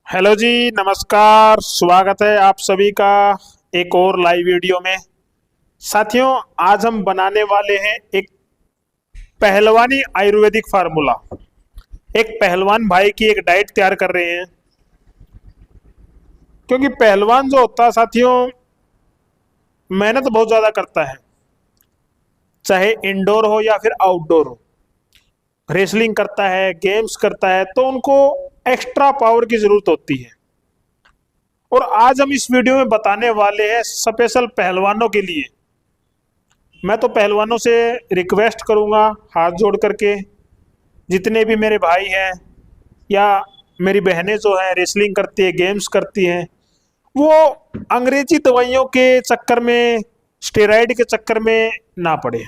Hello जी, नमस्कार। स्वागत है आप सभी का एक और लाइव वीडियो में। साथियों, आज हम बनाने वाले हैं एक पहलवानी आयुर्वेदिक फार्मूला। एक पहलवान भाई की एक डाइट तैयार कर रहे हैं, क्योंकि पहलवान जो होता है साथियों, मेहनत बहुत ज़्यादा करता है, चाहे इंडोर हो या फिर आउटडोर हो। रेसलिंग करता है, गेम्स करता है, तो उनको एक्स्ट्रा पावर की ज़रूरत होती है। और आज हम इस वीडियो में बताने वाले हैं स्पेशल पहलवानों के लिए। मैं तो पहलवानों से रिक्वेस्ट करूंगा हाथ जोड़ करके, जितने भी मेरे भाई हैं या मेरी बहनें जो हैं रेसलिंग करती है, गेम्स करती हैं, वो अंग्रेजी दवाइयों के चक्कर में, स्टेरॉइड के चक्कर में ना पड़े।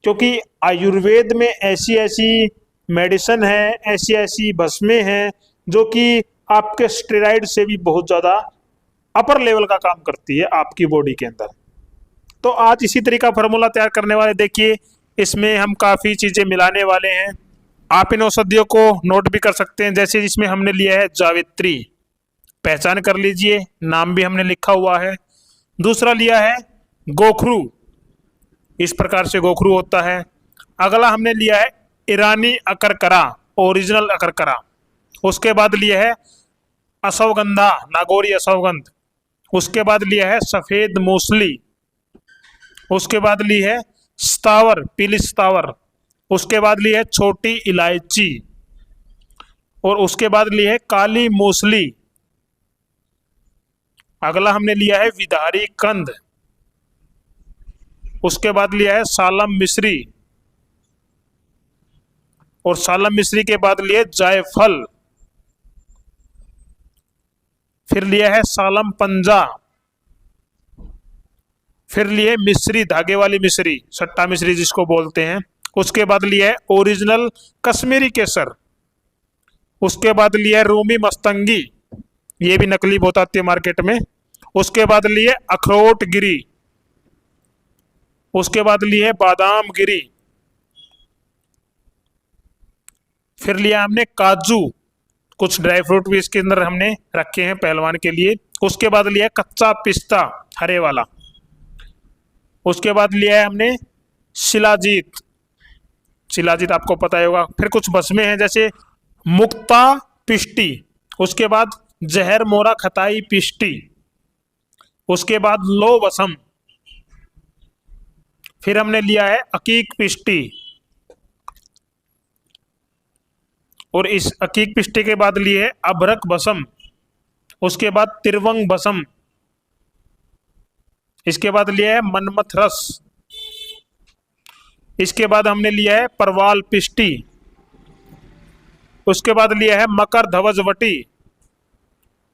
क्योंकि आयुर्वेद में ऐसी ऐसी मेडिसिन है, ऐसी ऐसी भस्में हैं जो कि आपके स्टेरॉइड से भी बहुत ज़्यादा अपर लेवल का काम करती है आपकी बॉडी के अंदर। तो आज इसी तरीका फार्मूला तैयार करने वाले। देखिए, इसमें हम काफ़ी चीज़ें मिलाने वाले हैं। आप इन औषधियों को नोट भी कर सकते हैं। जैसे इसमें हमने लिया है जावित्री, पहचान कर लीजिए, नाम भी हमने लिखा हुआ है। दूसरा लिया है गोखरू, इस प्रकार से गोखरू होता है। अगला हमने लिया है ईरानी अकरकरा, ओरिजिनल अकरकरा। उसके बाद लिया है अश्वगंधा, नागौरी अश्वगंध। उसके बाद लिया है सफ़ेद मूसली। उसके बाद ली है स्थावर, पीली स्थावर। उसके बाद ली है छोटी इलायची। और उसके बाद ली है काली मूसली। अगला हमने लिया है विधारी कंद। उसके बाद लिया है सालम मिश्री। और सालम मिश्री के बाद लिए जायफल। फिर लिया है सालम पंजा। फिर लिए मिश्री, धागे वाली मिश्री, सट्टा मिश्री जिसको बोलते हैं। उसके बाद लिया है ओरिजिनल कश्मीरी केसर। उसके बाद लिया है रूमी मस्तंगी, ये भी नकली बहुत आती है मार्केट में। उसके बाद लिए अखरोट गिरी। उसके बाद लिए है बादाम गिरी। फिर लिया हमने काजू, कुछ ड्राई फ्रूट भी इसके अंदर हमने रखे हैं पहलवान के लिए। उसके बाद लिया है कच्चा पिस्ता, हरे वाला। उसके बाद लिया है हमने शिलाजीत, शिलाजीत आपको पता ही होगा। फिर कुछ भस्में हैं जैसे मुक्ता पिष्टी। उसके बाद जहर मोरा खताई पिष्टी। उसके बाद लो वसम। फिर हमने लिया है अकीक पिष्टी। और इस अकीक पिष्टी के बाद लिए है अभरक बसम। उसके बाद तिरवंग बसम। इसके बाद लिया है मनमथ रस। इसके बाद हमने लिया है परवाल पिष्टी। उसके बाद लिया है मकर धवज वटी।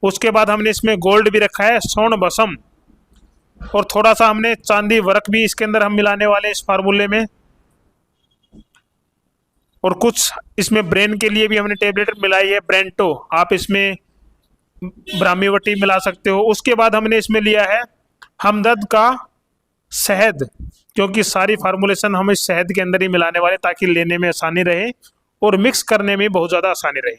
उसके बाद हमने इसमें गोल्ड भी रखा है, स्वर्ण बसम। और थोड़ा सा हमने चांदी वर्क भी इसके अंदर हम मिलाने वाले हैं इस फार्मूले में। और कुछ इसमें ब्रेन के लिए भी हमने टेबलेट मिलाई है, ब्रेंटो। आप इसमें ब्राह्मी वटी मिला सकते हो। उसके बाद हमने इसमें लिया है हमदर्द का शहद, क्योंकि सारी फार्मूलेशन हम इस शहद के अंदर ही मिलाने वाले, ताकि लेने में आसानी रहे और मिक्स करने में बहुत ज़्यादा आसानी रहे।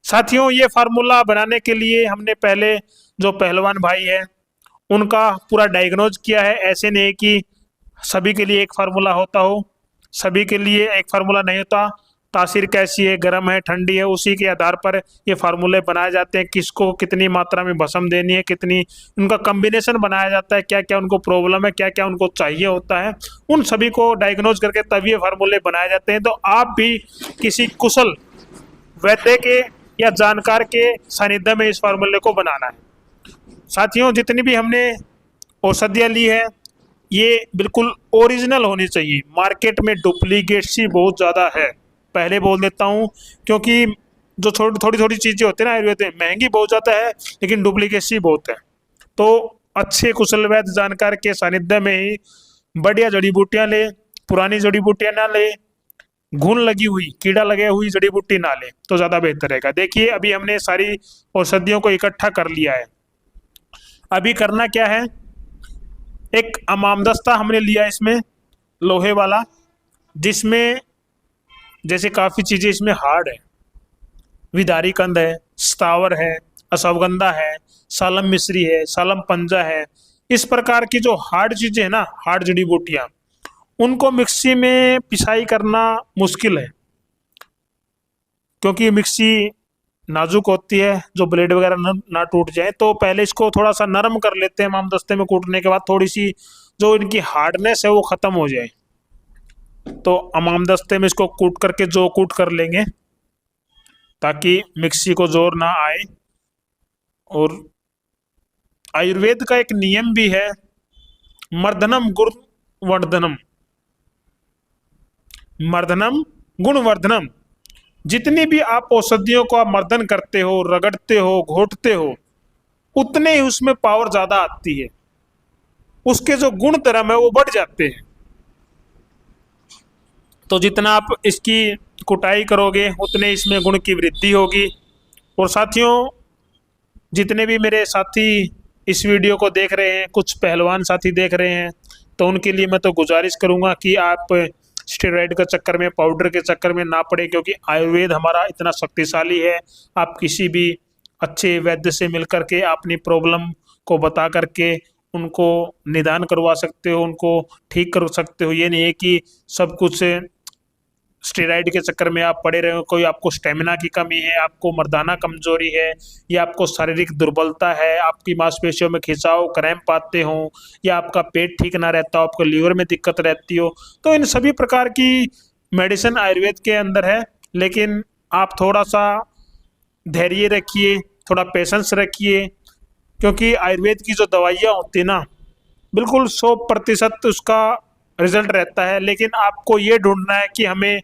साथियों, ये फार्मूला बनाने के लिए हमने पहले जो पहलवान भाई है उनका पूरा डायग्नोज किया है। ऐसे नहीं कि सभी के लिए एक फार्मूला होता हो, सभी के लिए एक फार्मूला नहीं होता। तासीर कैसी है, गर्म है, ठंडी है, उसी के आधार पर ये फार्मूले बनाए जाते हैं। किसको कितनी मात्रा में भस्म देनी है, कितनी, उनका कम्बिनेशन बनाया जाता है, क्या क्या उनको प्रॉब्लम है, क्या क्या उनको चाहिए होता है, उन सभी को डायग्नोज करके तभी ये फार्मूले बनाए जाते हैं। तो आप भी किसी कुशल वैद्य के या जानकार के सानिध्य में इस फार्मूले को बनाना है। साथियों, जितनी भी हमने औषधियाँ ली है ये बिल्कुल ओरिजिनल होनी चाहिए। मार्केट में डुप्लीकेसी बहुत ज़्यादा है, पहले बोल देता हूँ। क्योंकि जो थोड़ी थोड़ी चीज़ें होती है ना आयुर्वेद में, महंगी बहुत ज़्यादा है लेकिन डुप्लीकेसी बहुत है। तो अच्छे कुशल वैद्य जानकार के सानिध्य में ही बढ़िया जड़ी बूटियाँ ले, पुरानी जड़ी बूटियाँ ना ले, घुन लगी हुई, कीड़ा लगे हुई जड़ी बूटी ना ले, तो ज़्यादा बेहतर रहेगा। देखिए, अभी हमने सारी औषधियों को इकट्ठा कर लिया है। अभी करना क्या है, एक अमामदस्ता हमने लिया इसमें, लोहे वाला, जिसमें जैसे काफ़ी चीज़ें इसमें हार्ड है। विदारी कंद है, स्थावर है, अश्वगंधा है, सालम मिश्री है, सालम पंजा है, इस प्रकार की जो हार्ड चीजें है ना, हार्ड जड़ी बूटियां, उनको मिक्सी में पिसाई करना मुश्किल है, क्योंकि मिक्सी नाजुक होती है, जो ब्लेड वगैरह ना टूट जाए। तो पहले इसको थोड़ा सा नरम कर लेते हैं इमामदस्ते में कूटने के बाद, थोड़ी सी जो इनकी हार्डनेस है वो खत्म हो जाए। तो इमामदस्ते में इसको कूट करके जो कूट कर लेंगे, ताकि मिक्सी को जोर ना आए। और आयुर्वेद का एक नियम भी है, मर्दनम गुण वर्धनम, मर्दनम गुण वर्धनम। जितनी भी आप औषधियों को आप मर्दन करते हो, रगड़ते हो, घोटते हो, उतने ही उसमें पावर ज्यादा आती है, उसके जो गुण धर्म है वो बढ़ जाते हैं। तो जितना आप इसकी कुटाई करोगे उतने इसमें गुण की वृद्धि होगी। और साथियों, जितने भी मेरे साथी इस वीडियो को देख रहे हैं, कुछ पहलवान साथी देख रहे हैं, तो उनके लिए मैं तो गुजारिश करूंगा कि आप स्टेरॉइड के चक्कर में, पाउडर के चक्कर में ना पड़े, क्योंकि आयुर्वेद हमारा इतना शक्तिशाली है। आप किसी भी अच्छे वैद्य से मिल करके अपनी प्रॉब्लम को बता करके उनको निदान करवा सकते हो, उनको ठीक कर सकते हो। ये नहीं है कि सब कुछ स्टेरॉइड के चक्कर में आप पड़े रहे हो। कोई आपको स्टेमिना की कमी है, आपको मर्दाना कमजोरी है, या आपको शारीरिक दुर्बलता है, आपकी मांसपेशियों में खिंचाव, क्रैम्प आते हो, या आपका पेट ठीक ना रहता हो, आपको लीवर में दिक्कत रहती हो, तो इन सभी प्रकार की मेडिसिन आयुर्वेद के अंदर है। लेकिन आप थोड़ा सा धैर्य रखिए, थोड़ा पेशेंस रखिए, क्योंकि आयुर्वेद की जो दवाइयाँ होती है ना, बिल्कुल 100% उसका रिजल्ट रहता है। लेकिन आपको ये ढूंढना है कि हमें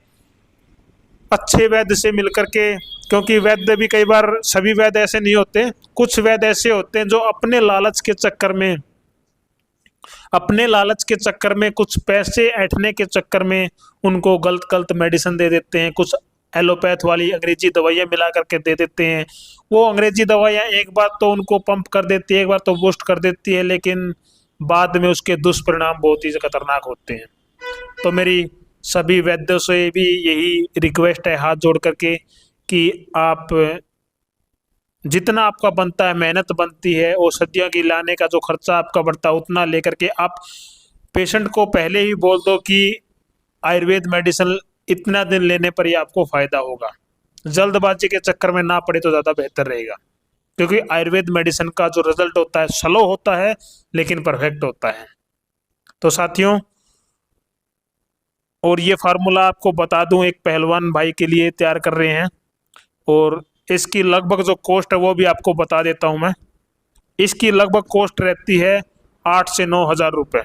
अच्छे वैद्य से मिलकर के, क्योंकि वैद्य भी कई बार, सभी वैद्य ऐसे नहीं होते, कुछ वैद्य ऐसे होते हैं जो अपने लालच के चक्कर में, अपने लालच के चक्कर में, कुछ पैसे ऐंठने के चक्कर में उनको गलत गलत मेडिसिन दे देते हैं, कुछ एलोपैथ वाली अंग्रेजी दवाइयाँ मिला करके दे देते हैं। वो अंग्रेजी दवाइयाँ एक बार तो उनको पंप कर देती है, एक बार तो बूस्ट कर देती है, लेकिन बाद में उसके दुष्परिणाम बहुत ही खतरनाक होते हैं। तो मेरी सभी वैद्यों से भी यही रिक्वेस्ट है, हाथ जोड़ करके, कि आप जितना आपका बनता है, मेहनत बनती है, औषधियों की लाने का जो खर्चा आपका बढ़ता है, उतना लेकर के आप पेशेंट को पहले ही बोल दो कि आयुर्वेद मेडिसिन इतना दिन लेने पर ही आपको फायदा होगा। जल्दबाजी के चक्कर में ना पड़े तो ज़्यादा बेहतर रहेगा, क्योंकि आयुर्वेद मेडिसिन का जो रिजल्ट होता है स्लो होता है, लेकिन परफेक्ट होता है। तो साथियों, और ये फार्मूला आपको बता दूं, एक पहलवान भाई के लिए तैयार कर रहे हैं, और इसकी लगभग जो कॉस्ट है वो भी आपको बता देता हूं मैं। इसकी लगभग कॉस्ट रहती है 8 से 9 हज़ार रुपये।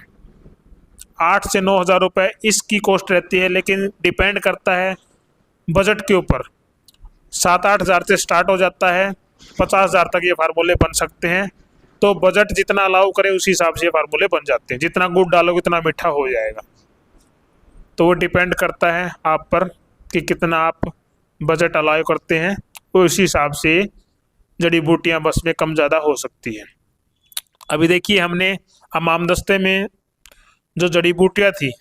8 से 9 हज़ार रुपये इसकी कॉस्ट रहती है, लेकिन डिपेंड करता है बजट के ऊपर। 7-8 हज़ार से स्टार्ट हो जाता है, 50 हज़ार तक ये फार्मूले बन सकते हैं। तो बजट जितना अलाउ करे उसी हिसाब से ये फार्मूले बन जाते हैं। जितना गुड़ डालोगे उतना मीठा हो जाएगा। तो वो डिपेंड करता है आप पर कि कितना आप बजट अलाउ करते हैं, तो इसी हिसाब से जड़ी बूटियाँ बस में कम ज़्यादा हो सकती है। अभी देखिए, हमने हमामदस्ते में जो जड़ी बूटियाँ थी,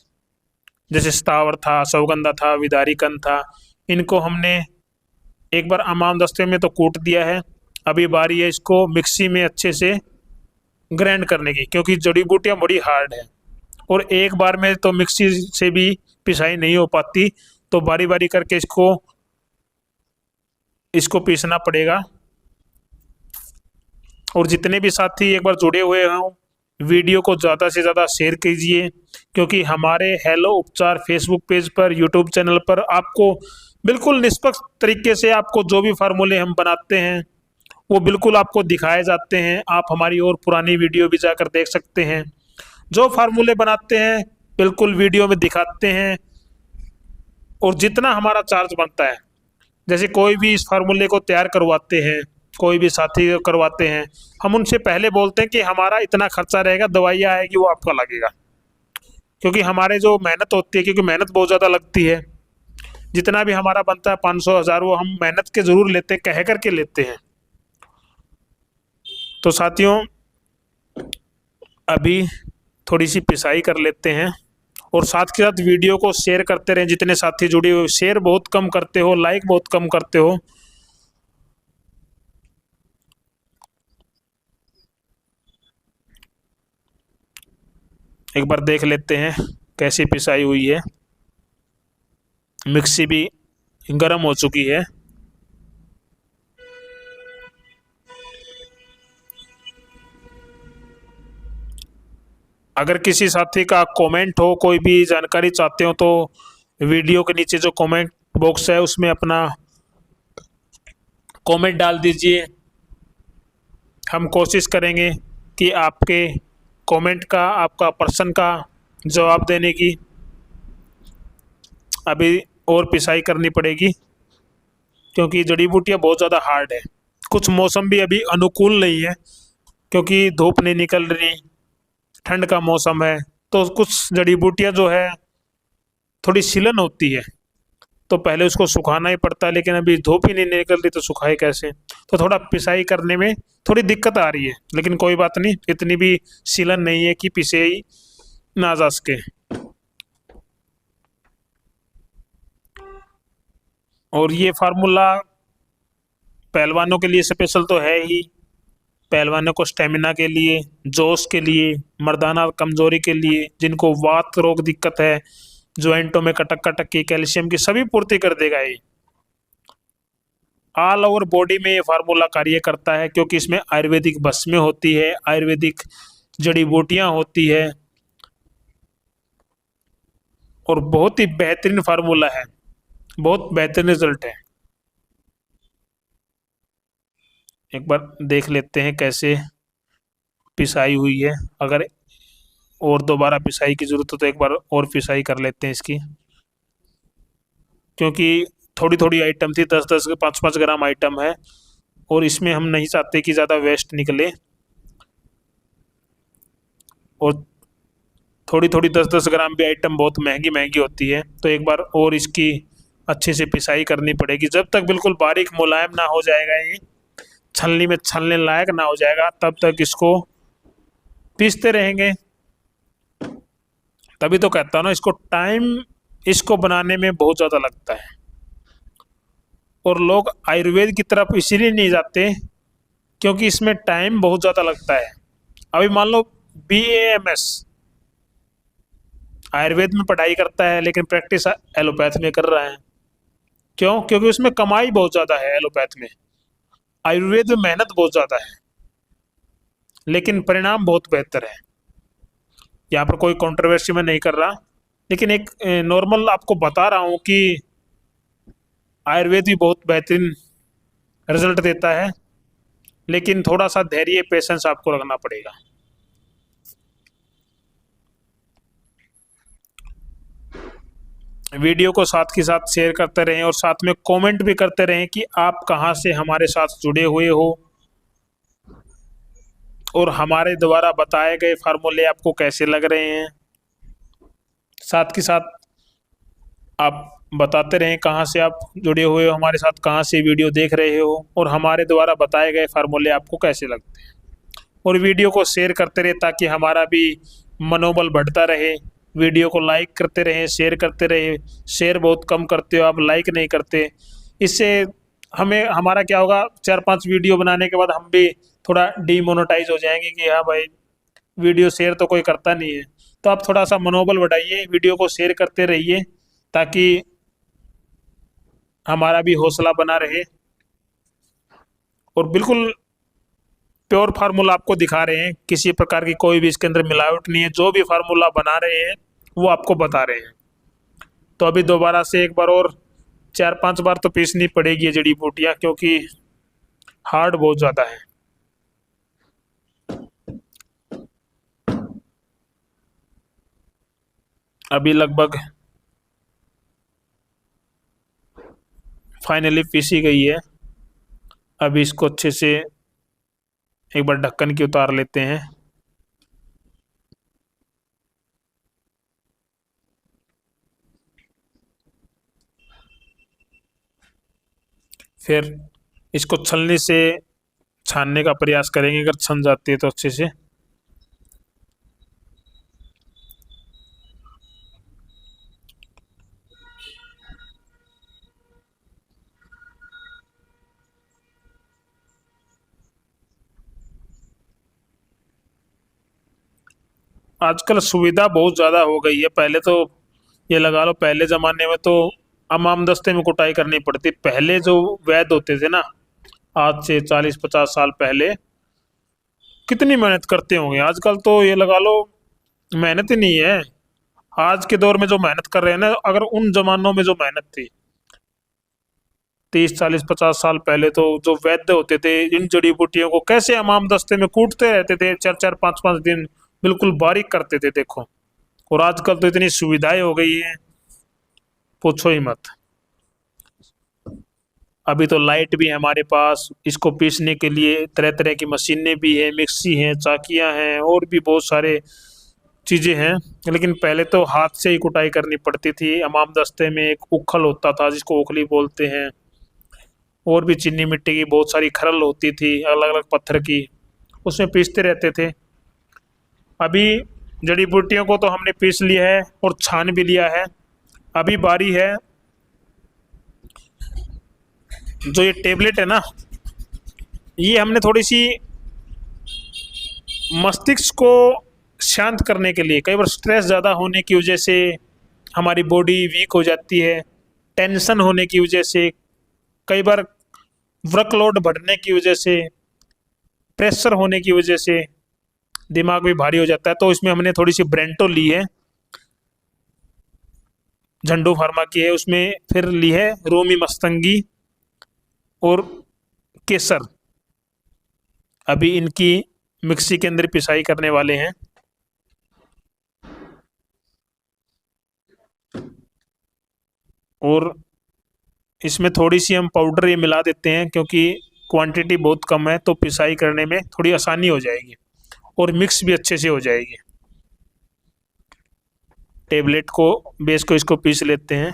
जैसे स्थावर था, सौगंधा था, विदारीकन था, इनको हमने एक बार हमामदस्ते में तो कूट दिया है। अभी बारी है इसको मिक्सी में अच्छे से ग्राइंड करने की, क्योंकि जड़ी बूटियाँ बड़ी हार्ड है और एक बार में तो मिक्सी से भी पिसाई नहीं हो पाती। तो बारी बारी करके इसको पीसना पड़ेगा। और जितने भी साथी एक बार जुड़े हुए हों, वीडियो को ज़्यादा से ज़्यादा शेयर कीजिए, क्योंकि हमारे हेलो उपचार फेसबुक पेज पर, यूट्यूब चैनल पर आपको बिल्कुल निष्पक्ष तरीके से आपको जो भी फार्मूले हम बनाते हैं वो बिल्कुल आपको दिखाए जाते हैं। आप हमारी और पुरानी वीडियो भी जाकर देख सकते हैं। जो फार्मूले बनाते हैं बिल्कुल वीडियो में दिखाते हैं, और जितना हमारा चार्ज बनता है, जैसे कोई भी इस फार्मूले को तैयार करवाते हैं, कोई भी साथी करवाते हैं, हम उनसे पहले बोलते हैं कि हमारा इतना खर्चा रहेगा, दवाइयाँ आएगी वो आपका लगेगा, क्योंकि हमारे जो मेहनत होती है, क्योंकि मेहनत बहुत ज़्यादा लगती है। जितना भी हमारा बनता है 500 हज़ार, वो हम मेहनत के ज़रूर लेते हैं, कह करके लेते हैं। तो साथियों, अभी थोड़ी सी पिसाई कर लेते हैं, और साथ के साथ वीडियो को शेयर करते रहें। जितने साथी जुड़े हुए, शेयर बहुत कम करते हो, लाइक बहुत कम करते हो। एक बार देख लेते हैं कैसी पिसाई हुई है। मिक्सी भी गर्म हो चुकी है। अगर किसी साथी का कमेंट हो, कोई भी जानकारी चाहते हो, तो वीडियो के नीचे जो कमेंट बॉक्स है उसमें अपना कमेंट डाल दीजिए। हम कोशिश करेंगे कि आपके कमेंट का, आपका प्रश्न का जवाब देने की। अभी और पिसाई करनी पड़ेगी क्योंकि जड़ी बूटियाँ बहुत ज़्यादा हार्ड है। कुछ मौसम भी अभी अनुकूल नहीं है क्योंकि धूप नहीं निकल रही, ठंड का मौसम है, तो कुछ जड़ी बूटियाँ जो है थोड़ी सीलन होती है, तो पहले उसको सुखाना ही पड़ता है। लेकिन अभी धूप ही नहीं निकल रही तो सुखाए कैसे, तो थोड़ा पिसाई करने में थोड़ी दिक्कत आ रही है। लेकिन कोई बात नहीं, इतनी भी सीलन नहीं है कि पिसे ही ना जा सके। और ये फार्मूला पहलवानों के लिए स्पेशल तो है ही। पहलवानों को स्टेमिना के लिए, जोश के लिए, मर्दाना कमजोरी के लिए, जिनको वात रोग दिक्कत है, ज्वाइंटों में कटक कटक की, कैल्शियम की सभी पूर्ति कर देगा ये। ऑल ओवर बॉडी में ये फार्मूला कार्य करता है क्योंकि इसमें आयुर्वेदिक भस्में होती है, आयुर्वेदिक जड़ी बूटियां होती है, और बहुत ही बेहतरीन फार्मूला है, बहुत बेहतरीन रिजल्ट है। एक बार देख लेते हैं कैसे पिसाई हुई है। अगर और दोबारा पिसाई की जरूरत हो तो एक बार और पिसाई कर लेते हैं इसकी, क्योंकि थोड़ी थोड़ी आइटम थी, 10-10 5-5 ग्राम आइटम है, और इसमें हम नहीं चाहते कि ज़्यादा वेस्ट निकले। और थोड़ी थोड़ी 10-10 ग्राम भी आइटम बहुत महंगी महंगी होती है, तो एक बार और इसकी अच्छे से पिसाई करनी पड़ेगी। जब तक बिल्कुल बारीक मुलायम ना हो जाएगा, ये छलनी में छलने लायक ना हो जाएगा, तब तक इसको पीसते रहेंगे। तभी तो कहता हूँ ना, इसको टाइम इसको बनाने में बहुत ज़्यादा लगता है। और लोग आयुर्वेद की तरफ इसीलिए नहीं जाते क्योंकि इसमें टाइम बहुत ज़्यादा लगता है। अभी मान लो BAMS आयुर्वेद में पढ़ाई करता है लेकिन प्रैक्टिस एलोपैथ में कर रहा है। क्यों? क्योंकि उसमें कमाई बहुत ज़्यादा है एलोपैथ में। आयुर्वेद में मेहनत बहुत ज़्यादा है लेकिन परिणाम बहुत बेहतर है। यहाँ पर कोई कंट्रोवर्सी में नहीं कर रहा, लेकिन एक नॉर्मल आपको बता रहा हूँ कि आयुर्वेद भी बहुत बेहतरीन रिजल्ट देता है, लेकिन थोड़ा सा धैर्य, पेशेंस आपको रखना पड़ेगा। वीडियो को साथ के साथ शेयर करते रहें और साथ में कमेंट भी करते रहें कि आप कहाँ से हमारे साथ जुड़े हुए हो और हमारे द्वारा बताए गए फार्मूले आपको कैसे लग रहे हैं। साथ के साथ आप बताते रहें कहाँ से आप जुड़े हुए हो हमारे साथ, कहाँ से वीडियो देख रहे हो और हमारे द्वारा बताए गए फार्मूले आपको कैसे लगते हैं। और वीडियो को शेयर करते रहे ताकि हमारा भी मनोबल बढ़ता रहे। वीडियो को लाइक करते रहें, शेयर करते रहे। शेयर बहुत कम करते हो आप, लाइक नहीं करते। इससे हमें, हमारा क्या होगा, 4-5 वीडियो बनाने के बाद हम भी थोड़ा डीमोनेटाइज हो जाएंगे कि हाँ भाई, वीडियो शेयर तो कोई करता नहीं है। तो आप थोड़ा सा मनोबल बढ़ाइए, वीडियो को शेयर करते रहिए ताकि हमारा भी हौसला बना रहे। और बिल्कुल प्योर फार्मूला आपको दिखा रहे हैं, किसी प्रकार की कोई भी इसके अंदर मिलावट नहीं है। जो भी फार्मूला बना रहे हैं वो आपको बता रहे हैं। तो अभी दोबारा से एक बार और 4-5 बार तो पीसनी पड़ेगी ये जड़ी बूटियाँ, क्योंकि हार्ड बहुत ज़्यादा है। अभी लगभग फाइनली पीसी गई है। अभी इसको अच्छे से एक बार ढक्कन की उतार लेते हैं। फिर इसको छलनी से छानने का प्रयास करेंगे, अगर छन जाती है तो अच्छे से। आजकल सुविधा बहुत ज़्यादा हो गई है। पहले तो ये लगा लो, पहले ज़माने में तो अमाम दस्ते में कुटाई करनी पड़ती। पहले जो वैद्य होते थे ना, आज से 40-50 साल पहले, कितनी मेहनत करते होंगे। आजकल तो ये लगा लो मेहनत ही नहीं है। आज के दौर में जो मेहनत कर रहे हैं ना, अगर उन जमानों में जो मेहनत थी 30-40-50 साल पहले, तो जो वैद्य होते थे इन जड़ी बूटियों को कैसे हमाम दस्ते में कूटते रहते थे, 4-4 5-5 दिन बिल्कुल बारीक करते थे, देखो। और आजकल तो इतनी सुविधाएं हो गई हैं, पूछो ही मत। अभी तो लाइट भी है हमारे पास, इसको पीसने के लिए तरह तरह की मशीनें भी है, मिक्सी है, चाकियां हैं, और भी बहुत सारे चीजें हैं। लेकिन पहले तो हाथ से ही कुटाई करनी पड़ती थी। हमाम दस्ते में एक उखल होता था जिसको ओखली बोलते हैं, और भी चीनी मिट्टी की बहुत सारी खरल होती थी, अलग अलग पत्थर की, उसमें पीसते रहते थे। अभी जड़ी बूटियों को तो हमने पीस लिया है और छान भी लिया है। अभी बारी है जो ये टेबलेट है ना, ये हमने थोड़ी सी मस्तिष्क को शांत करने के लिए, कई बार स्ट्रेस ज़्यादा होने की वजह से हमारी बॉडी वीक हो जाती है, टेंशन होने की वजह से, कई बार वर्कलोड बढ़ने की वजह से, प्रेशर होने की वजह से दिमाग भी भारी हो जाता है। तो इसमें हमने थोड़ी सी ब्रेंटो ली है, झंडू फार्मा की है। उसमें फिर ली है रोमी मस्तंगी और केसर। अभी इनकी मिक्सी के अंदर पिसाई करने वाले हैं। और इसमें थोड़ी सी हम पाउडर ये मिला देते हैं, क्योंकि क्वांटिटी बहुत कम है, तो पिसाई करने में थोड़ी आसानी हो जाएगी और मिक्स भी अच्छे से हो जाएगी। टेबलेट को, बेस को, इसको पीस लेते हैं।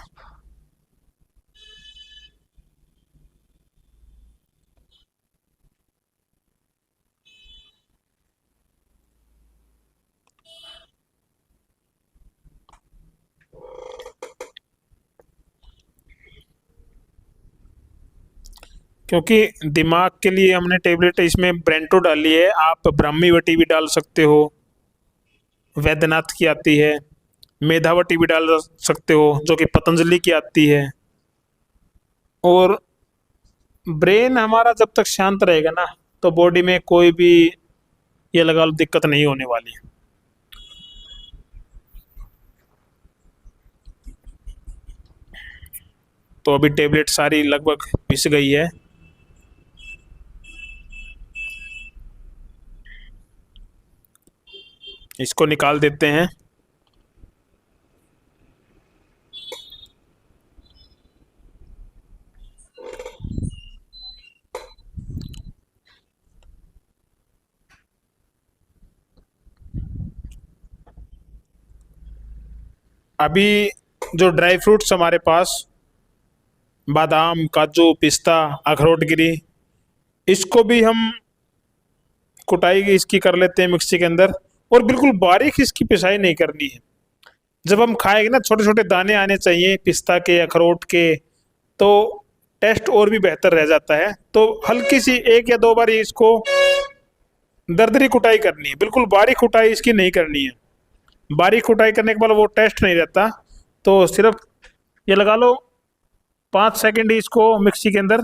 क्योंकि दिमाग के लिए हमने टेबलेट इसमें ब्रेंटो डाली है, आप ब्राह्मी वटी भी डाल सकते हो, वैद्यनाथ की आती है, मेधावटी भी डाल सकते हो जो कि पतंजलि की आती है। और ब्रेन हमारा जब तक शांत रहेगा ना, तो बॉडी में कोई भी ये लगा लो दिक्कत नहीं होने वाली। तो अभी टेबलेट सारी लगभग पिस गई है। इसको निकाल देते हैं। अभी जो ड्राई फ्रूट्स हमारे पास, बादाम, काजू, पिस्ता, अखरोट गिरी, इसको भी हम कुटाई इसकी कर लेते हैं मिक्सी के अंदर। और बिल्कुल बारीक इसकी पिसाई नहीं करनी है। जब हम खाएंगे ना, छोटे छोटे दाने आने चाहिए पिस्ता के, अखरोट के, तो टेस्ट और भी बेहतर रह जाता है। तो हल्की सी 1 या 2 बार इसको दरदरी कुटाई करनी है, बिल्कुल बारीक कुटाई इसकी नहीं करनी है। बारीक कुटाई करने के बाद वो टेस्ट नहीं रहता। तो सिर्फ ये लगा लो 5 सेकंड ही इसको मिक्सी के अंदर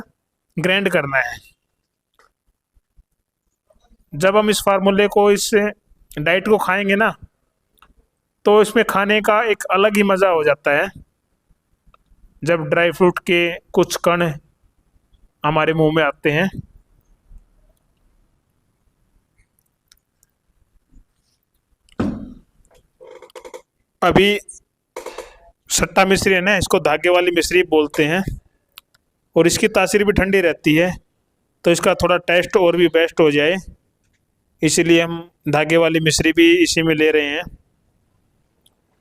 ग्राइंड करना है। जब हम इस फार्मूले को, इस डाइट को खाएंगे ना, तो इसमें खाने का एक अलग ही मज़ा हो जाता है, जब ड्राई फ्रूट के कुछ कण हमारे मुंह में आते हैं। अभी सट्टा मिश्री है ना, इसको धागे वाली मिश्री बोलते हैं, और इसकी तासीर भी ठंडी रहती है, तो इसका थोड़ा टेस्ट और भी बेस्ट हो जाए, इसीलिए हम धागे वाली मिश्री भी इसी में ले रहे हैं।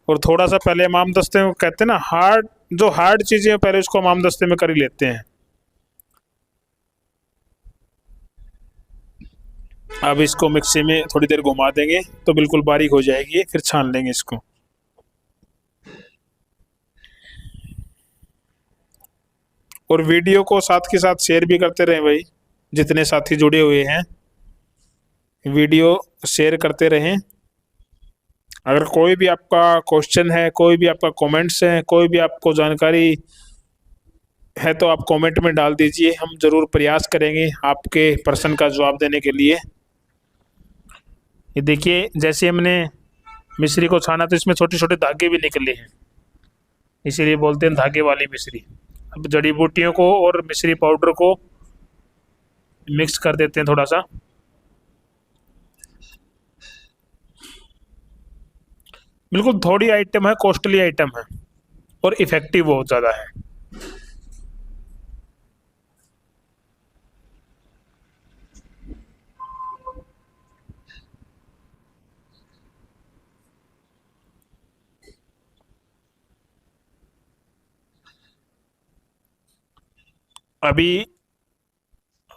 और थोड़ा सा पहले हमाम दस्ते में, कहते हैं ना, हार्ड, जो हार्ड चीज़ें हैं पहले उसको हमाम दस्ते में कर ही लेते हैं। अब इसको मिक्सी में थोड़ी देर घुमा देंगे तो बिल्कुल बारीक हो जाएगी, फिर छान लेंगे इसको। और वीडियो को साथ के साथ शेयर भी करते रहें भाई, जितने साथी जुड़े हुए हैं वीडियो शेयर करते रहें। अगर कोई भी आपका क्वेश्चन है, कोई भी आपका कमेंट्स है, कोई भी आपको जानकारी है तो आप कमेंट में डाल दीजिए, हम ज़रूर प्रयास करेंगे आपके प्रश्न का जवाब देने के लिए। ये देखिए, जैसे हमने मिश्री को छाना तो इसमें छोटे छोटे धागे भी निकले हैं, इसीलिए बोलते हैं धागे वाली मिश्री। अब जड़ी बूटियों को और मिश्री पाउडर को मिक्स कर देते हैं थोड़ा सा। बिल्कुल थोड़ी आइटम है, कॉस्टली आइटम है और इफ़ेक्टिव बहुत ज़्यादा है। अभी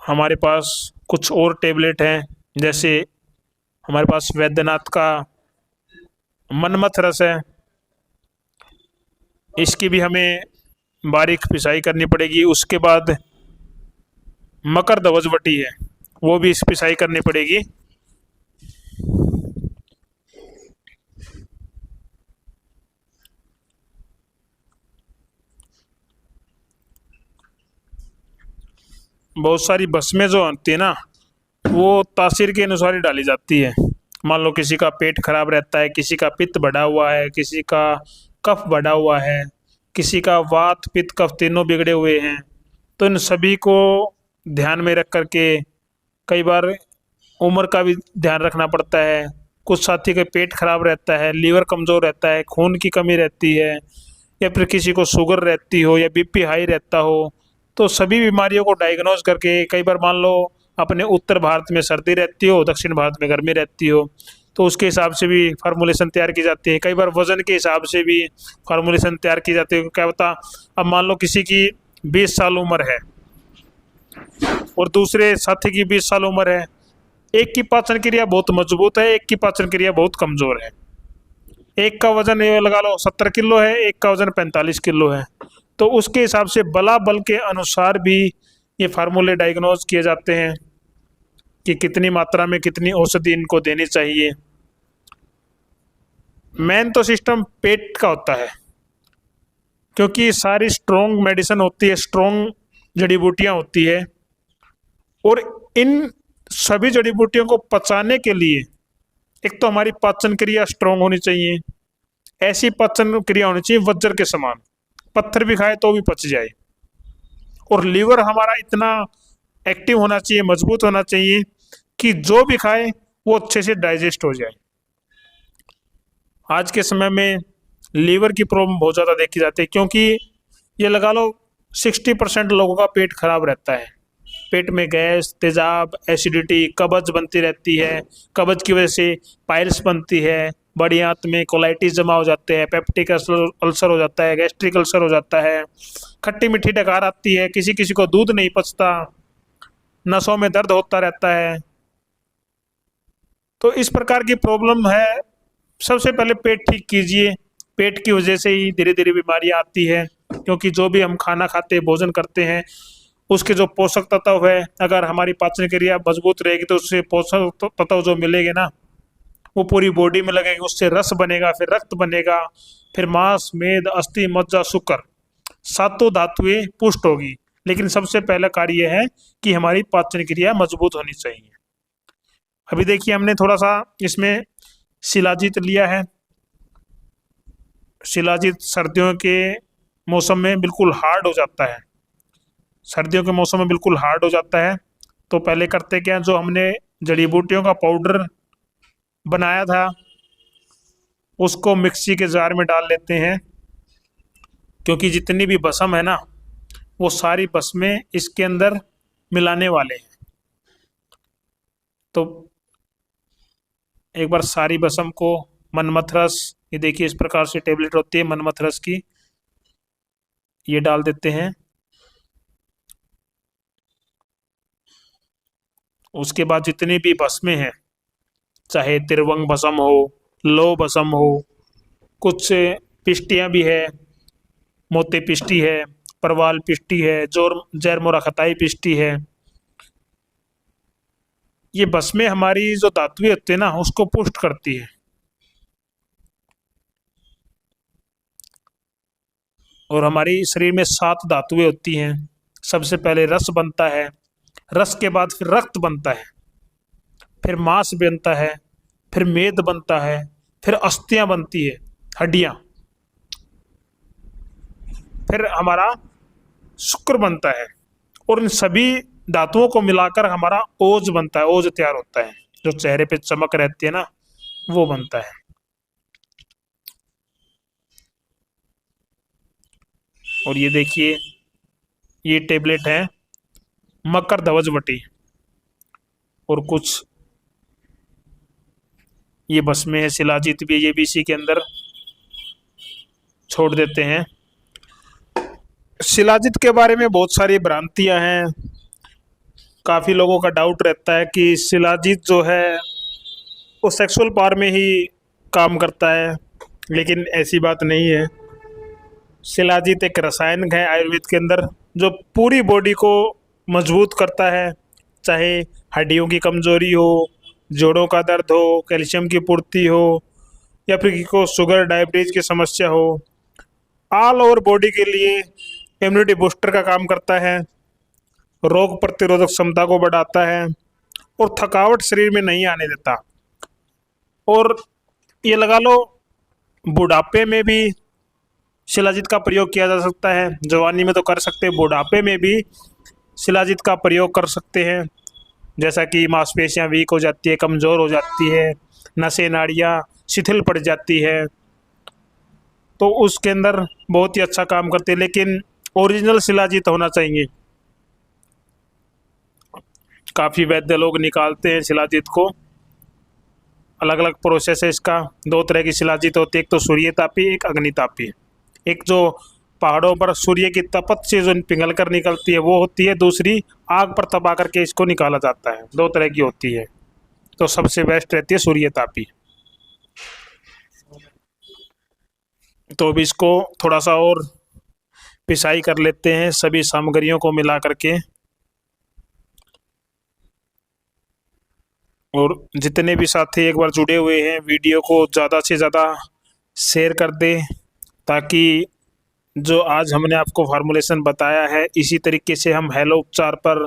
हमारे पास कुछ और टेबलेट हैं, जैसे हमारे पास वैद्यनाथ का मनमथ रस है, इसकी भी हमें बारीक पिसाई करनी पड़ेगी। उसके बाद मकर धवजवटी है, वो भी इस पिसाई करनी पड़ेगी। बहुत सारी बस्में जो होती है ना, वो तासीर के अनुसार ही डाली जाती है। मान लो किसी का पेट खराब रहता है, किसी का पित्त बढ़ा हुआ है, किसी का कफ बढ़ा हुआ है, किसी का वात पित्त कफ तीनों बिगड़े हुए हैं, तो इन सभी को ध्यान में रख करके कई बार उम्र का भी ध्यान रखना पड़ता है। कुछ साथी का पेट खराब रहता है, लीवर कमज़ोर रहता है, खून की कमी रहती है, या फिर किसी को शुगर रहती हो या बीपी हाई रहता हो, तो सभी बीमारियों को डायग्नोज करके, कई बार मान लो अपने उत्तर भारत में सर्दी रहती हो, दक्षिण भारत में गर्मी रहती हो, तो उसके हिसाब से भी फार्मूलेशन तैयार की जाती है। कई बार वज़न के हिसाब से भी फार्मूलेशन तैयार की जाती है। क्या बता, अब मान लो किसी की 20 साल उम्र है और दूसरे साथी की 20 साल उम्र है, एक की पाचन क्रिया बहुत मजबूत है, एक की पाचन क्रिया बहुत कमज़ोर है। एक का वजन ये लगा लो 70 किलो है, एक का वजन 45 किलो है, तो उसके हिसाब से बला बल के अनुसार भी ये फार्मूले डायग्नोज किए जाते हैं कि कितनी मात्रा में कितनी औषधि इनको देनी चाहिए। मेन तो सिस्टम पेट का होता है, क्योंकि सारी स्ट्रॉन्ग मेडिसिन होती है, स्ट्रॉन्ग जड़ी बूटियाँ होती है, और इन सभी जड़ी बूटियों को पचाने के लिए एक तो हमारी पाचन क्रिया स्ट्रॉन्ग होनी चाहिए। ऐसी पाचन क्रिया होनी चाहिए वज्र के समान, पत्थर भी खाए तो भी पच जाए। और लीवर हमारा इतना एक्टिव होना चाहिए, मजबूत होना चाहिए कि जो भी खाए वो अच्छे से डाइजेस्ट हो जाए। आज के समय में लीवर की प्रॉब्लम बहुत ज़्यादा देखी जाती है, क्योंकि ये लगा लो 60% लोगों का पेट खराब रहता है। पेट में गैस, तेजाब, एसिडिटी, कब्ज बनती रहती है। कब्ज की वजह से पाइल्स बनती है, बड़ी आंत में कोलाइटिस जमा हो जाते हैं, पेप्टिक अल्सर हो जाता है, गैस्ट्रिक अल्सर हो जाता है, खट्टी मीठी डकार आती है, किसी किसी को दूध नहीं पचता, नसों में दर्द होता रहता है। तो इस प्रकार की प्रॉब्लम है। सबसे पहले पेट ठीक कीजिए। पेट की वजह से ही धीरे धीरे बीमारियां आती है, क्योंकि जो भी हम खाना खाते हैं, भोजन करते हैं, उसके जो पोषक तत्व है, अगर हमारी पाचन क्रिया मजबूत रहेगी तो उससे पोषक तत्व जो मिलेंगे ना, वो पूरी बॉडी में लगेंगे, उससे रस बनेगा, फिर रक्त बनेगा, फिर मांस, मेद, अस्थि, मज्जा, शुक्र, सातों धातुएं पुष्ट होगी। लेकिन सबसे पहला कार्य यह है कि हमारी पाचन क्रिया मजबूत होनी चाहिए। अभी देखिए, हमने थोड़ा सा इसमें शिलाजीत लिया है। शिलाजीत सर्दियों के मौसम में बिल्कुल हार्ड हो जाता है, सर्दियों के मौसम में बिल्कुल हार्ड हो जाता है। तो पहले करते क्या, जो हमने जड़ी बूटियों का पाउडर बनाया था उसको मिक्सी के जार में डाल लेते हैं, क्योंकि जितनी भी भस्म है ना, वो सारी भस्में इसके अंदर मिलाने वाले हैं। तो एक बार सारी भस्म को मनमथ रस, ये देखिए इस प्रकार से टेबलेट होती है मनमथ रस की, ये डाल देते हैं। उसके बाद जितनी भी भस्में हैं, चाहे त्रिवंग भस्म हो, लो भस्म हो, कुछ पिष्टियाँ भी है, मोती पिष्टी है, परवाल पिष्टी है, जोर जैरमोरा खताई पिष्टी है, ये भस्में हमारी जो धातुएं होती है ना, उसको पुष्ट करती है। और हमारी शरीर में 7 धातुएं होती हैं। सबसे पहले रस बनता है, रस के बाद फिर रक्त बनता है, फिर मांस बनता है, फिर मेद बनता है, फिर अस्थियां बनती है, हड्डियां, फिर हमारा शुक्र बनता है। और इन सभी धातुओं को मिलाकर हमारा ओज बनता है, ओज तैयार होता है, जो चेहरे पे चमक रहती है ना, वो बनता है। और ये देखिए, ये टेबलेट है मकर ध्वजवटी, और कुछ ये भस्में है, शिलाजीत भी, ये भी इसी के अंदर छोड़ देते हैं। शिलाजीत के बारे में बहुत सारी भ्रांतियां हैं। काफी लोगों का डाउट रहता है कि शिलाजीत जो है वो सेक्सुअल पावर में ही काम करता है, लेकिन ऐसी बात नहीं है। शिलाजीत एक रसायन है आयुर्वेद के अंदर, जो पूरी बॉडी को मजबूत करता है, चाहे हड्डियों की कमजोरी हो, जोड़ों का दर्द हो, कैल्शियम की पूर्ति हो, या फिर किसी को शुगर डायबिटीज की समस्या हो। ऑल ओवर बॉडी के लिए इम्यूनिटी बूस्टर का काम करता है, रोग प्रतिरोधक क्षमता को बढ़ाता है, और थकावट शरीर में नहीं आने देता। और ये लगा लो, बुढ़ापे में भी शिलाजीत का प्रयोग किया जा सकता है। जवानी में तो कर सकते हैं, बुढ़ापे में भी शिलाजीत का प्रयोग कर सकते हैं। जैसा कि मांसपेशियां वीक हो जाती है, कमज़ोर हो जाती है, नसें नाड़ियाँ शिथिल पड़ जाती है, तो उसके अंदर बहुत ही अच्छा काम करते हैं। लेकिन ओरिजिनल शिलाजीत होना चाहिए। काफ़ी वैद्य लोग निकालते हैं शिलाजीत को, अलग अलग प्रोसेस है इसका। 2 तरह की शिलाजीत होती है, एक तो सूर्य तापी, एक अग्नि तापी। एक जो पहाड़ों पर सूर्य की तपत से जो पिघल कर निकलती है वो होती है, दूसरी आग पर तपा करके इसको निकाला जाता है। 2 तरह की होती है, तो सबसे बेस्ट रहती है सूर्य तापी। तो अभी इसको थोड़ा सा और पिसाई कर लेते हैं सभी सामग्रियों को मिला करके। और जितने भी साथी एक बार जुड़े हुए हैं, वीडियो को ज़्यादा से ज़्यादा शेयर कर दें, ताकि जो आज हमने आपको फार्मूलेशन बताया है, इसी तरीके से हम हेलो उपचार पर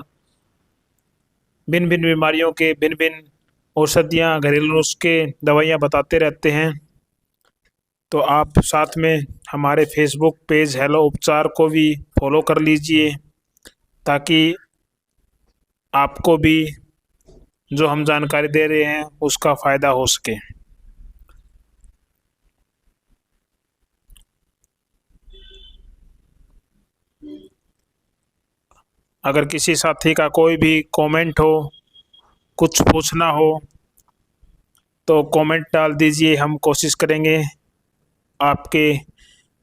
भिन्न भिन्न बीमारियों के भिन्न भिन्न औषधियाँ, घरेलू नुस्खे, दवाइयाँ बताते रहते हैं। तो आप साथ में हमारे फेसबुक पेज हेलो उपचार को भी फॉलो कर लीजिए, ताकि आपको भी जो हम जानकारी दे रहे हैं उसका फ़ायदा हो सके। अगर किसी साथी का कोई भी कमेंट हो, कुछ पूछना हो, तो कमेंट डाल दीजिए, हम कोशिश करेंगे आपके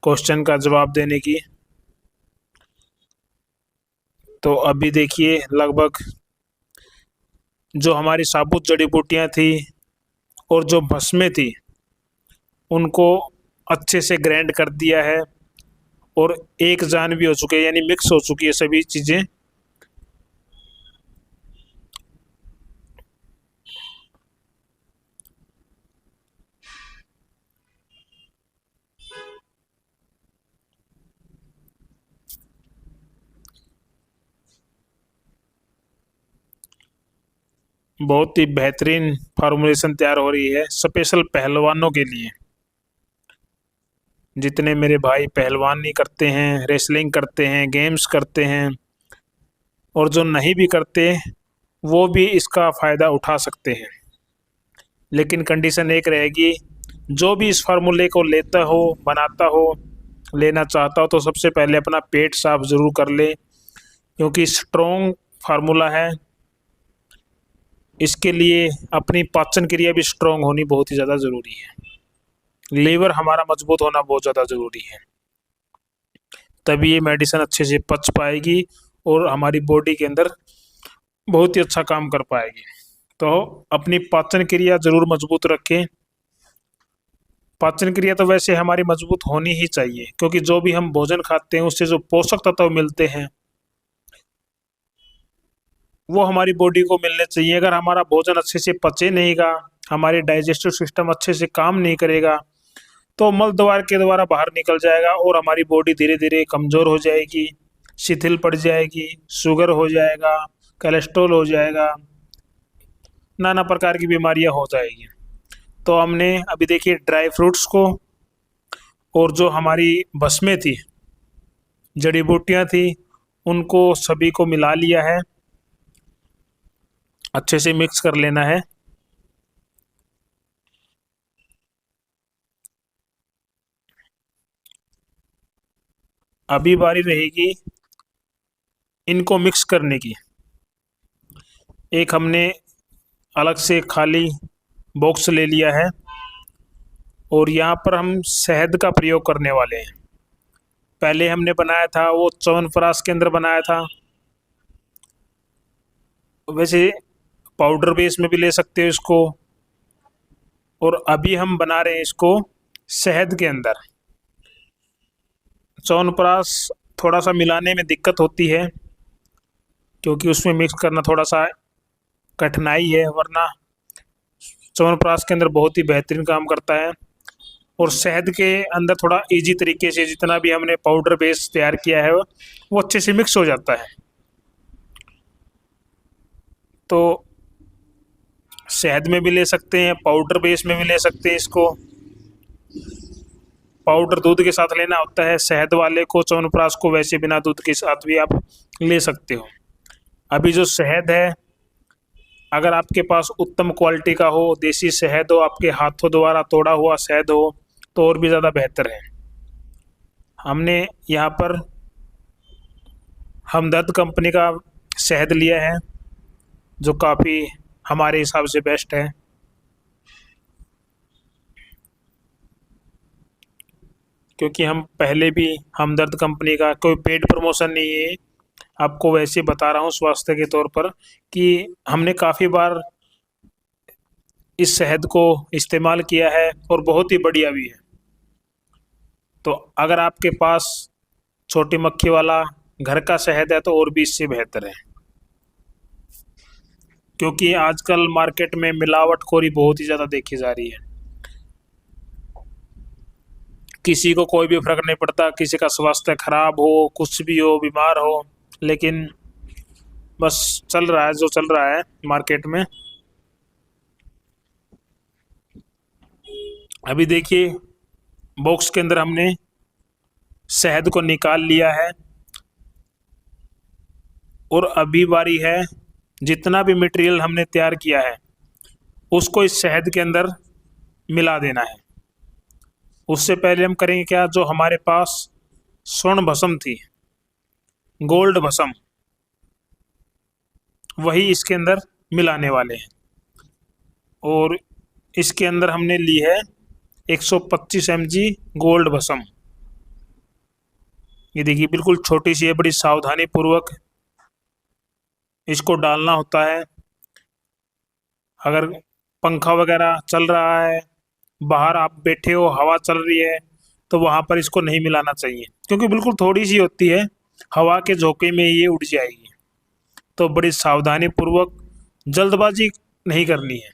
क्वेश्चन का जवाब देने की। तो अभी देखिए, लगभग जो हमारी साबुत जड़ी बूटियाँ थी और जो भस्में थी, उनको अच्छे से ग्राइंड कर दिया है, और एक जान भी हो चुके हैं, यानी मिक्स हो चुकी है सभी चीज़ें। बहुत ही बेहतरीन फार्मूलेशन तैयार हो रही है स्पेशल पहलवानों के लिए। जितने मेरे भाई पहलवानी करते हैं, रेसलिंग करते हैं, गेम्स करते हैं, और जो नहीं भी करते वो भी इसका फ़ायदा उठा सकते हैं। लेकिन कंडीशन एक रहेगी, जो भी इस फार्मूले को लेता हो, बनाता हो, लेना चाहता हो, तो सबसे पहले अपना पेट साफ ज़रूर कर ले, क्योंकि स्ट्रॉन्ग फार्मूला है। इसके लिए अपनी पाचन क्रिया भी स्ट्रॉन्ग होनी बहुत ही ज़्यादा ज़रूरी है। लीवर हमारा मजबूत होना बहुत ज़्यादा ज़रूरी है, तभी ये मेडिसिन अच्छे से पच पाएगी और हमारी बॉडी के अंदर बहुत ही अच्छा काम कर पाएगी। तो अपनी पाचन क्रिया ज़रूर मजबूत रखें। पाचन क्रिया तो वैसे हमारी मजबूत होनी ही चाहिए, क्योंकि जो भी हम भोजन खाते हैं उससे जो पोषक तत्व मिलते हैं वो हमारी बॉडी को मिलने चाहिए। अगर हमारा भोजन अच्छे से पचे नहीं गा, हमारे डाइजेस्टिव सिस्टम अच्छे से काम नहीं करेगा, तो मल द्वार के द्वारा बाहर निकल जाएगा और हमारी बॉडी धीरे धीरे कमज़ोर हो जाएगी, शिथिल पड़ जाएगी, शुगर हो जाएगा, कोलेस्ट्रॉल हो जाएगा, नाना प्रकार की बीमारियां हो जाएगी। तो हमने अभी देखिए ड्राई फ्रूट्स को और जो हमारी बस्में थी, जड़ी बूटियां थी, उनको सभी को मिला लिया है, अच्छे से मिक्स कर लेना है। अभी बारी रहेगी इनको मिक्स करने की। एक हमने अलग से खाली बॉक्स ले लिया है और यहाँ पर हम शहद का प्रयोग करने वाले हैं। पहले हमने बनाया था वो च्यवनप्राश के अंदर बनाया था, वैसे पाउडर बेस में भी ले सकते हो इसको, और अभी हम बना रहे हैं इसको शहद के अंदर। च्यवनप्राश थोड़ा सा मिलाने में दिक्कत होती है क्योंकि उसमें मिक्स करना थोड़ा सा कठिनाई है, वरना च्यवनप्राश के अंदर बहुत ही बेहतरीन काम करता है। और शहद के अंदर थोड़ा इजी तरीके से जितना भी हमने पाउडर बेस तैयार किया है वो अच्छे से मिक्स हो जाता है। तो शहद में भी ले सकते हैं, पाउडर बेस में भी ले सकते हैं इसको। पाउडर दूध के साथ लेना होता है, शहद वाले को च्यवनप्राश को वैसे बिना दूध के साथ भी आप ले सकते हो। अभी जो शहद है, अगर आपके पास उत्तम क्वालिटी का हो, देसी शहद हो, आपके हाथों द्वारा तोड़ा हुआ शहद हो, तो और भी ज़्यादा बेहतर है। हमने यहाँ पर हमदर्द कंपनी का शहद लिया है जो काफ़ी हमारे हिसाब से बेस्ट है। क्योंकि हम पहले भी हमदर्द कंपनी का, कोई पेड प्रमोशन नहीं है, आपको वैसे बता रहा हूँ स्वास्थ्य के तौर पर, कि हमने काफ़ी बार इस शहद को इस्तेमाल किया है और बहुत ही बढ़िया भी है। तो अगर आपके पास छोटी मक्खी वाला घर का शहद है तो और भी इससे बेहतर है, क्योंकि आजकल मार्केट में मिलावटखोरी बहुत ही ज़्यादा देखी जा रही है। किसी को कोई भी फर्क नहीं पड़ता, किसी का स्वास्थ्य खराब हो, कुछ भी हो, बीमार हो, लेकिन बस चल रहा है जो चल रहा है मार्केट में। अभी देखिए बॉक्स के अंदर हमने शहद को निकाल लिया है और अभी बारी है जितना भी मटेरियल हमने तैयार किया है उसको इस शहद के अंदर मिला देना है। उससे पहले हम करेंगे क्या, जो हमारे पास स्वर्ण भस्म थी, गोल्ड भस्म, वही इसके अंदर मिलाने वाले हैं। और इसके अंदर हमने ली है 125 mg गोल्ड भस्म। ये देखिए बिल्कुल छोटी सी है, बड़ी सावधानी पूर्वक इसको डालना होता है। अगर पंखा वगैरह चल रहा है, बाहर आप बैठे हो, हवा चल रही है, तो वहाँ पर इसको नहीं मिलाना चाहिए, क्योंकि बिल्कुल थोड़ी सी होती है, हवा के झोंके में ये उड़ जाएगी। तो बड़ी सावधानी पूर्वक, जल्दबाजी नहीं करनी है,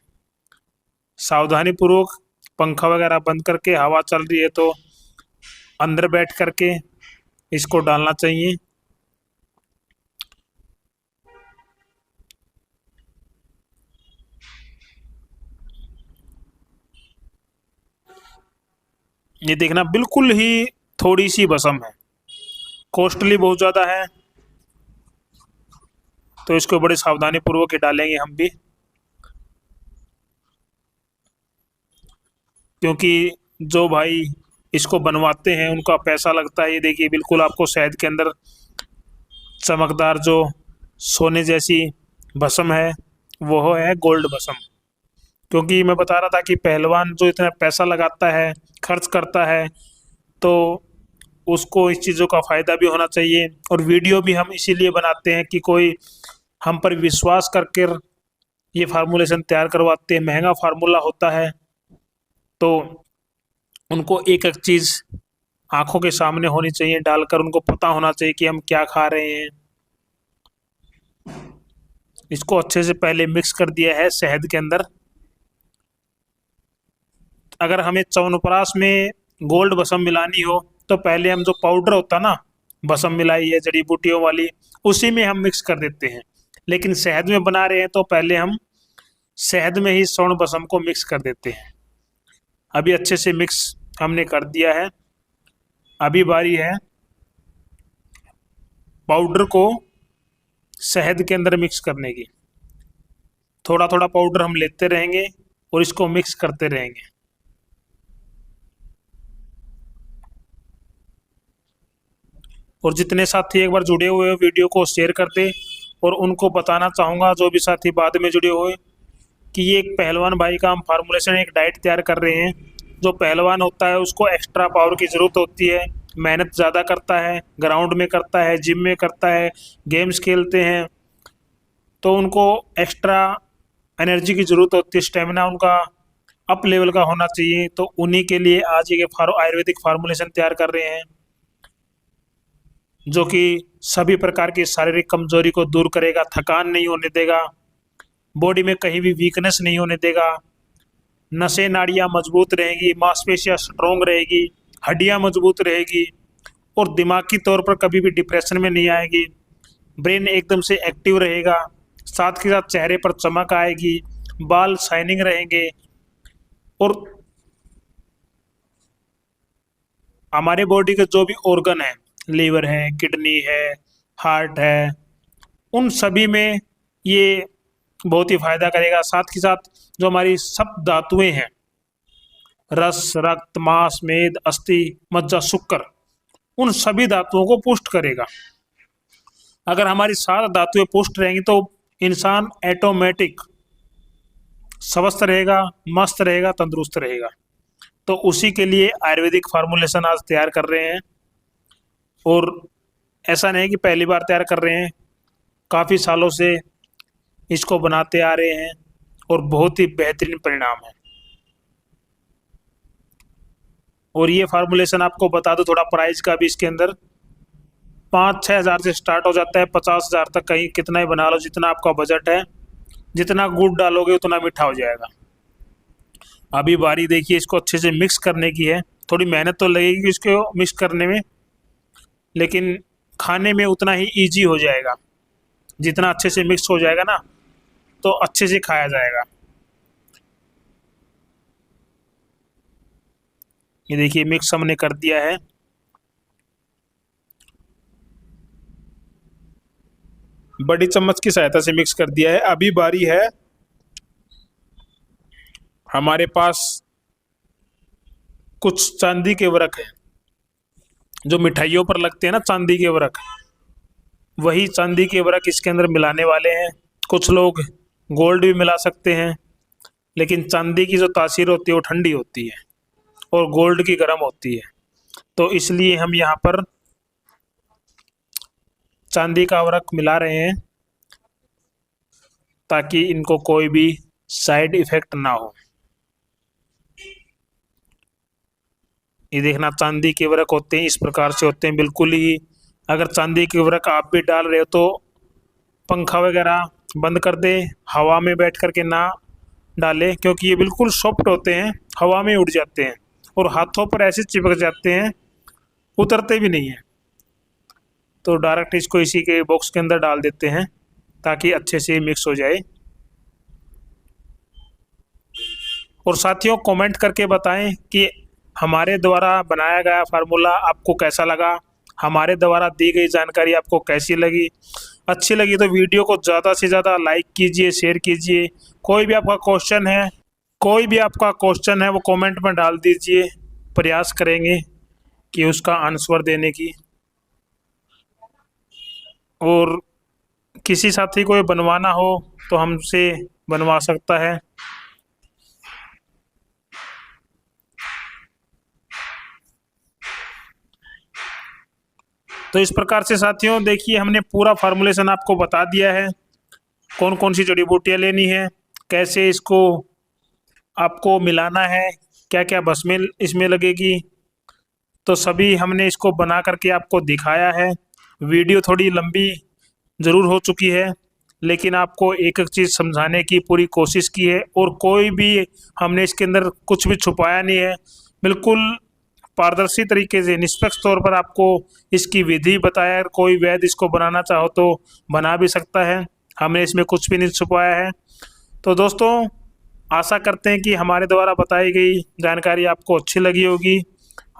सावधानी पूर्वक पंखा वगैरह बंद करके, हवा चल रही है तो अंदर बैठ करके इसको डालना चाहिए। ये देखना बिल्कुल ही थोड़ी सी भस्म है, कॉस्टली बहुत ज़्यादा है, तो इसको बड़े सावधानी पूर्वक ही डालेंगे हम भी, क्योंकि जो भाई इसको बनवाते हैं उनका पैसा लगता है। ये देखिए बिल्कुल आपको शहद के अंदर चमकदार जो सोने जैसी भस्म है वो है गोल्ड भस्म। क्योंकि मैं बता रहा था कि पहलवान जो इतना पैसा लगाता है, खर्च करता है, तो उसको इस चीज़ों का फ़ायदा भी होना चाहिए। और वीडियो भी हम इसीलिए बनाते हैं कि कोई हम पर विश्वास करके ये फार्मूलेशन तैयार करवाते हैं, महंगा फार्मूला होता है, तो उनको एक एक चीज़ आंखों के सामने होनी चाहिए, डालकर उनको पता होना चाहिए कि हम क्या खा रहे हैं। इसको अच्छे से पहले मिक्स कर दिया है शहद के अंदर। अगर हमें च्यवनप्राश में गोल्ड भस्म मिलानी हो तो पहले हम जो पाउडर होता ना, भस्म मिलाई है जड़ी बूटियों वाली, उसी में हम मिक्स कर देते हैं। लेकिन शहद में बना रहे हैं तो पहले हम शहद में ही स्वर्ण भस्म को मिक्स कर देते हैं। अभी अच्छे से मिक्स हमने कर दिया है। अभी बारी है पाउडर को शहद के अंदर मिक्स करने की। थोड़ा थोड़ा पाउडर हम लेते रहेंगे और इसको मिक्स करते रहेंगे। और जितने साथी एक बार जुड़े हुए हो वीडियो को शेयर कर दे। और उनको बताना चाहूँगा जो भी साथी बाद में जुड़े हुए कि ये एक पहलवान भाई का हम फार्मूलेशन एक डाइट तैयार कर रहे हैं। जो पहलवान होता है उसको एक्स्ट्रा पावर की ज़रूरत होती है, मेहनत ज़्यादा करता है, ग्राउंड में करता है, जिम में करता है, गेम्स खेलते हैं, तो उनको एक्स्ट्रा एनर्जी की ज़रूरत होती है, स्टेमिना उनका अप लेवल का होना चाहिए। तो उन्हीं के लिए आज ये आयुर्वेदिक फार्मूलेशन तैयार कर रहे हैं जो कि सभी प्रकार की शारीरिक कमजोरी को दूर करेगा, थकान नहीं होने देगा, बॉडी में कहीं भी वीकनेस नहीं होने देगा, नसें नाड़ियाँ मजबूत रहेगी, मांसपेशियाँ स्ट्रोंग रहेगी, हड्डियाँ मजबूत रहेगी और दिमागी तौर पर कभी भी डिप्रेशन में नहीं आएगी। ब्रेन एकदम से एक्टिव रहेगा, साथ के साथ चेहरे पर चमक आएगी, बाल शाइनिंग रहेंगे और हमारे बॉडी के जो भी ऑर्गन है, लीवर है, किडनी है, हार्ट है, उन सभी में ये बहुत ही फायदा करेगा। साथ ही साथ जो हमारी सब धातुएं हैं, रस, रक्त, मांस, मेद, अस्थि, मज्जा, शुक्र, उन सभी धातुओं को पुष्ट करेगा। अगर हमारी सात धातुएं पुष्ट रहेंगी तो इंसान ऑटोमेटिक स्वस्थ रहेगा, मस्त रहेगा, तंदुरुस्त रहेगा। तो उसी के लिए आयुर्वेदिक फार्मूलेशन आज तैयार कर रहे हैं। और ऐसा नहीं कि पहली बार तैयार कर रहे हैं, काफ़ी सालों से इसको बनाते आ रहे हैं और बहुत ही बेहतरीन परिणाम है। और ये फार्मूलेशन आपको बता दो थोड़ा प्राइस का भी, इसके अंदर 5-6 हज़ार से स्टार्ट हो जाता है, 50 हज़ार तक, कहीं कितना ही बना लो, जितना आपका बजट है। जितना गुड़ डालोगे उतना मीठा हो जाएगा। अभी बारी देखिए इसको अच्छे से मिक्स करने की है। थोड़ी मेहनत तो लगेगी इसको मिक्स करने में, लेकिन खाने में उतना ही इजी हो जाएगा। जितना अच्छे से मिक्स हो जाएगा ना तो अच्छे से खाया जाएगा। ये देखिए मिक्स हमने कर दिया है। बड़ी चम्मच की सहायता से मिक्स कर दिया है। अभी बारी है हमारे पास कुछ चांदी के वरक है जो मिठाइयों पर लगते हैं ना, चांदी के वरक, वही चांदी के वरक इसके अंदर मिलाने वाले हैं। कुछ लोग गोल्ड भी मिला सकते हैं, लेकिन चांदी की जो तासीर होती है वो ठंडी होती है और गोल्ड की गर्म होती है। तो इसलिए हम यहाँ पर चांदी का वरक मिला रहे हैं ताकि इनको कोई भी साइड इफेक्ट ना हो। ये देखना चांदी के वरक होते हैं, इस प्रकार से होते हैं बिल्कुल ही। अगर चांदी के वरक आप भी डाल रहे हो तो पंखा वगैरह बंद कर दे, हवा में बैठ कर के ना डालें, क्योंकि ये बिल्कुल सॉफ्ट होते हैं, हवा में उड़ जाते हैं और हाथों पर ऐसे चिपक जाते हैं, उतरते भी नहीं हैं। तो डायरेक्ट इसको इसी के बॉक्स के अंदर डाल देते हैं ताकि अच्छे से मिक्स हो जाए। और साथियों कमेंट करके बताएं कि हमारे द्वारा बनाया गया फार्मूला आपको कैसा लगा, हमारे द्वारा दी गई जानकारी आपको कैसी लगी। अच्छी लगी तो वीडियो को ज़्यादा से ज़्यादा लाइक कीजिए, शेयर कीजिए। कोई भी आपका क्वेश्चन है वो कमेंट में डाल दीजिए, प्रयास करेंगे कि उसका आंसर देने की। और किसी साथी को ये बनवाना हो तो हमसे बनवा सकता है। तो इस प्रकार से साथियों देखिए हमने पूरा फार्मूलेशन आपको बता दिया है, कौन कौन सी जड़ी बूटियाँ लेनी है, कैसे इसको आपको मिलाना है, क्या क्या भस्में इसमें लगेगी, तो सभी हमने इसको बना करके आपको दिखाया है। वीडियो थोड़ी लंबी ज़रूर हो चुकी है, लेकिन आपको एक एक चीज़ समझाने की पूरी कोशिश की है और कोई भी हमने इसके अंदर कुछ भी छुपाया नहीं है। बिल्कुल पारदर्शी तरीके से निष्पक्ष तौर पर आपको इसकी विधि बताया है। कोई वैद्य इसको बनाना चाहो तो बना भी सकता है, हमने इसमें कुछ भी नहीं छुपाया है। तो दोस्तों आशा करते हैं कि हमारे द्वारा बताई गई जानकारी आपको अच्छी लगी होगी।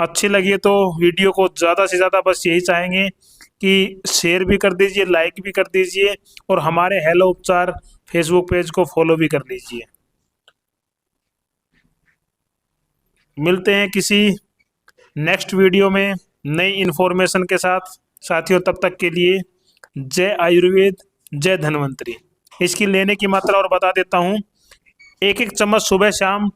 अच्छी लगी है तो वीडियो को ज़्यादा से ज़्यादा बस यही चाहेंगे कि शेयर भी कर दीजिए, लाइक भी कर दीजिए और हमारे हेलो उपचार फेसबुक पेज को फॉलो भी कर लीजिए। मिलते हैं किसी नेक्स्ट वीडियो में नई इन्फॉर्मेशन के साथ। साथियों तब तक के लिए जय आयुर्वेद, जय धन्वंतरी। इसकी लेने की मात्रा और बता देता हूँ, 1-1 चम्मच सुबह शाम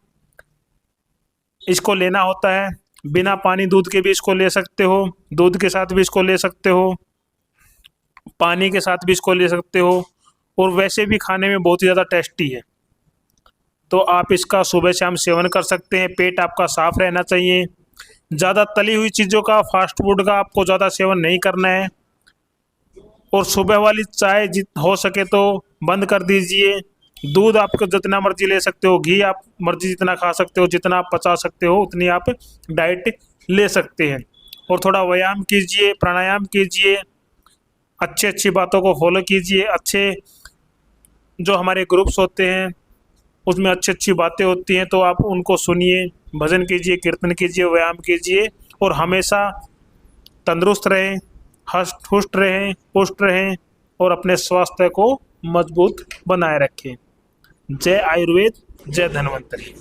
इसको लेना होता है। बिना पानी दूध के भी इसको ले सकते हो, दूध के साथ भी इसको ले सकते हो, पानी के साथ भी इसको ले सकते हो और वैसे भी खाने में बहुत ही ज़्यादा टेस्टी है। तो आप इसका सुबह शाम सेवन कर सकते हैं। पेट आपका साफ रहना चाहिए। ज़्यादा तली हुई चीज़ों का, फास्ट फूड का आपको ज़्यादा सेवन नहीं करना है और सुबह वाली चाय हो सके तो बंद कर दीजिए। दूध आपको जितना मर्जी ले सकते हो, घी आप मर्जी जितना खा सकते हो, जितना आप पचा सकते हो उतनी आप डाइट ले सकते हैं। और थोड़ा व्यायाम कीजिए, प्राणायाम कीजिए, अच्छी बातों को फॉलो कीजिए। अच्छे जो हमारे ग्रुप्स होते हैं उसमें अच्छी बातें होती हैं तो आप उनको सुनिए, भजन कीजिए, कीर्तन कीजिए, व्यायाम कीजिए और हमेशा तंदुरुस्त रहें, हष्ट पुष्ट रहें, पुष्ट रहें और अपने स्वास्थ्य को मजबूत बनाए रखें। जय आयुर्वेद, जय धन्वंतरी।